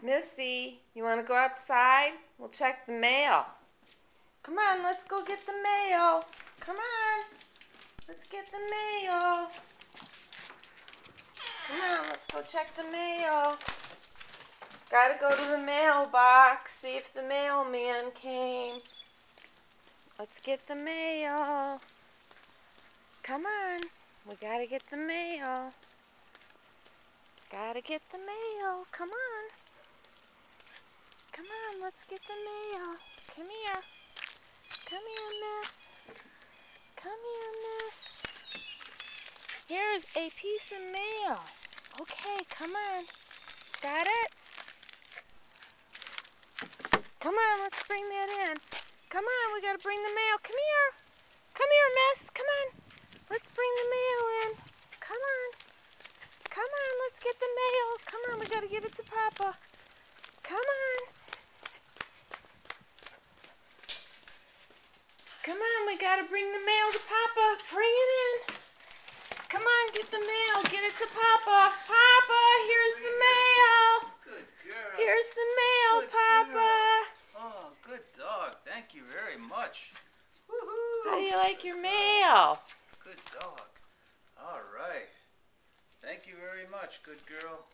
Missy, you want to go outside? We'll check the mail. Come on, let's go get the mail. Come on, let's get the mail. Come on, let's go check the mail. Gotta go to the mailbox, see if the mailman came. Let's get the mail. Come on, we gotta get the mail. Gotta get the mail, come on. Come on, let's get the mail. Come here. Come here, miss. Come here, miss. Here's a piece of mail. Okay, come on. Got it? Come on, let's bring that in. Come on, we gotta bring the mail. Come here. Come here, miss. Come on. Let's bring the mail in. Come on. Come on, let's get the mail. Come on, we gotta give it to Papa. Come on. Come on, we gotta bring the mail to Papa. Bring it in. Come on, get the mail. Get it to Papa. Papa, here's the mail. Good girl. Here's the mail, Good Papa. girl. Oh, good dog. Thank you very much. Woohoo. How do you like your mail? Good dog. All right. Thank you very much, good girl.